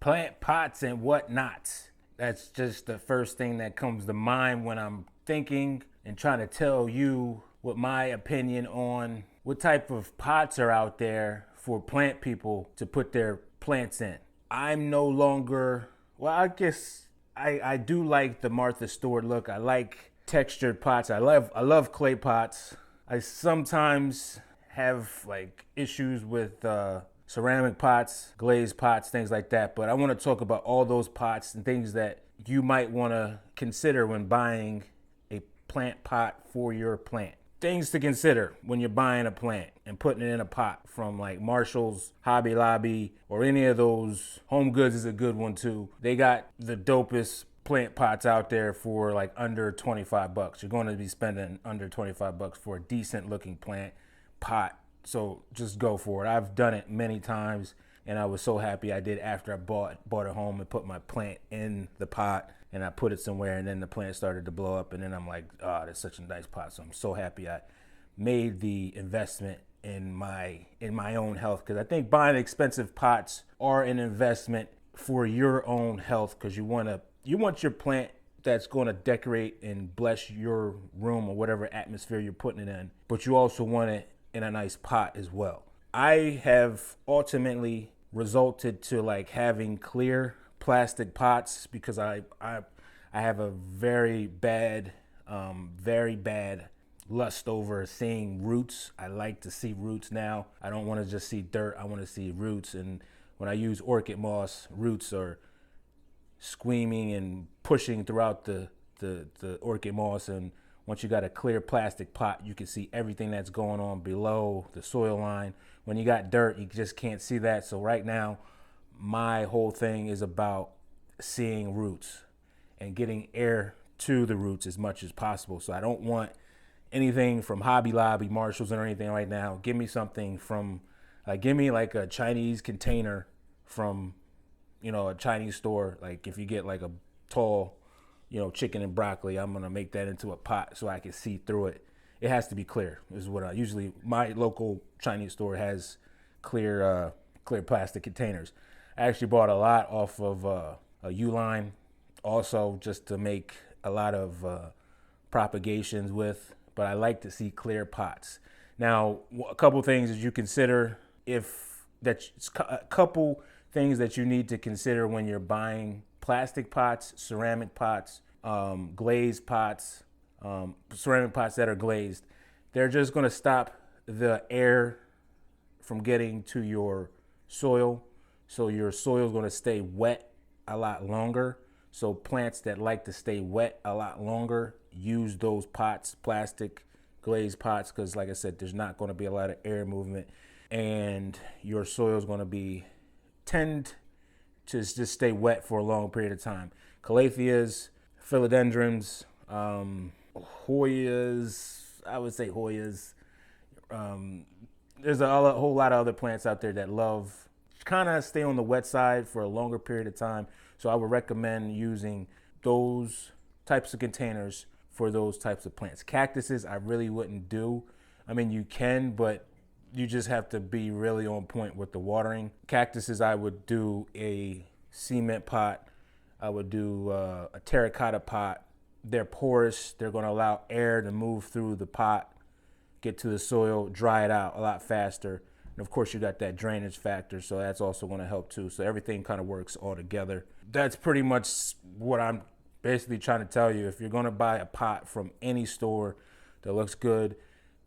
plant pots and whatnots. That's just the first thing that comes to mind when I'm thinking and trying to tell you what my opinion on what type of pots are out there for plant people to put their plants in. I'm no longer, well, I guess I do like the Martha Stewart look. I like textured pots. I love clay pots. I sometimes have like issues with ceramic pots, glazed pots, things like that. But I want to talk about all those pots and things that you might want to consider when buying a plant pot for your plant. Things to consider when you're buying a plant and putting it in a pot from like Marshall's, Hobby Lobby, or any of those. Home Goods is a good one too. They got the dopest plant pots out there for like under 25 bucks. You're going to be spending under 25 bucks for a decent looking plant pot. So just go for it. I've done it many times and I was so happy I did after I bought it home and put my plant in the pot and I put it somewhere and then the plant started to blow up and then I'm like, oh, that's such a nice pot. So I'm so happy I made the investment in my own health, because I think buying expensive pots are an investment for your own health, because you want your plant that's going to decorate and bless your room or whatever atmosphere you're putting it in, but you also want it in a nice pot as well. I have ultimately resulted to like having clear plastic pots because I have a very bad lust over seeing roots. I like to see roots now. I don't want to just see dirt. I want to see roots. And when I use orchid moss, roots are squeaming and pushing throughout the orchid moss. And once you got a clear plastic pot, you can see everything that's going on below the soil line. When you got dirt, you just can't see that. So right now, my whole thing is about seeing roots and getting air to the roots as much as possible. So I don't want anything from Hobby Lobby, Marshalls, or anything right now. Give me something from, give me like a Chinese container from, a Chinese store. Like if you get like a tall, chicken and broccoli, I'm gonna make that into a pot so I can see through it. It has to be clear. This is what I usually, my local Chinese store has clear plastic containers. I actually bought a lot off of a Uline also just to make a lot of propagations with, but I like to see clear pots. Now, a couple things that you consider a couple things that you need to consider when you're buying plastic pots, ceramic pots, glazed pots, ceramic pots that are glazed. They're just going to stop the air from getting to your soil. So your soil is going to stay wet a lot longer. So plants that like to stay wet a lot longer use those pots, plastic glazed pots, because like I said, there's not going to be a lot of air movement and your soil is going to tend to just stay wet for a long period of time. Calatheas, philodendrons, Hoyas, I would say Hoyas. There's a whole lot of other plants out there that love kind of stay on the wet side for a longer period of time. So I would recommend using those types of containers for those types of plants. Cactuses, I really wouldn't do. I mean, you can, but you just have to be really on point with the watering. Cactuses, I would do a cement pot. I would do a terracotta pot. They're porous. They're going to allow air to move through the pot, get to the soil, dry it out a lot faster. And of course, you got that drainage factor, so that's also going to help too. So everything kind of works all together. That's pretty much what I'm basically trying to tell you. If you're going to buy a pot from any store that looks good,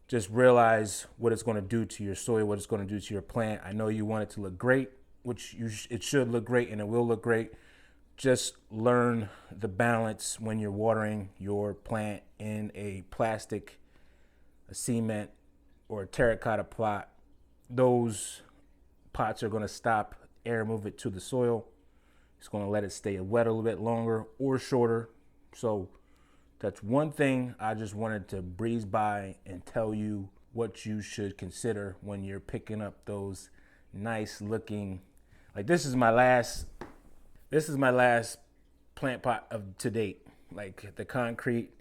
just realize what it's going to do to your soil, what it's going to do to your plant. I know you want it to look great, which it should look great, and it will look great. Just learn the balance when you're watering your plant in a plastic, a cement, or a terracotta pot. Those pots are going to stop air movement to the soil. It's going to let it stay wet a little bit longer or shorter. So that's one thing I just wanted to breeze by and tell you what you should consider when you're picking up those nice looking, like this is my last plant pot to date. Like the concrete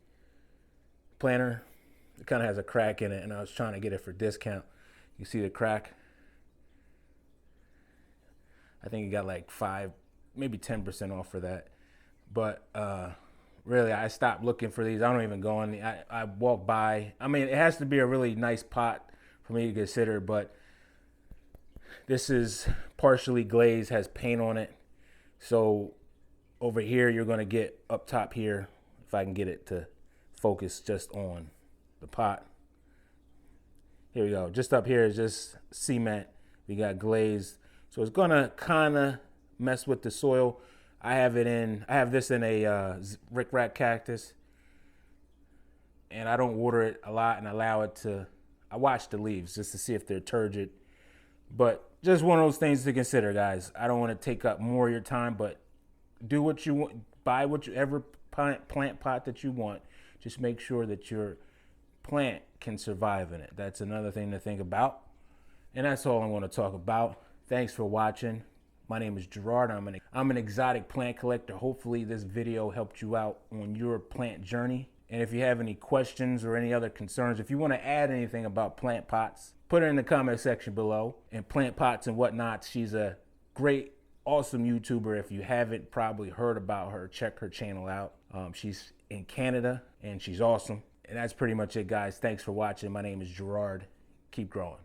planter, it kind of has a crack in it and I was trying to get it for discount. You see the crack? I think it got like 5 maybe 10% off for that. But really, I stopped looking for these. I don't even go on. I walk by. I mean, it has to be a really nice pot for me to consider, but this is partially glazed, has paint on it. So over here, you're going to get up top here, if I can get it to focus just on the pot. Here we go. Just up here is just cement. We got glazed. So it's going to kind of mess with the soil. I have this in a Rick Rack cactus. And I don't water it a lot and allow it to, I watch the leaves just to see if they're turgid. But just one of those things to consider, guys. I don't want to take up more of your time, but do what you want. Buy whatever plant pot that you want. Just make sure that your plant can survive in it. That's another thing to think about. And that's all I want to talk about. Thanks for watching. My name is Gerard. I'm an exotic plant collector. Hopefully this video helped you out on your plant journey. And if you have any questions or any other concerns, if you want to add anything about plant pots, put it in the comment section below. And plant pots and whatnot, she's a great, awesome YouTuber. If you haven't probably heard about her, check her channel out. She's in Canada and she's awesome. And that's pretty much it, guys. Thanks for watching. My name is Gerard. Keep growing.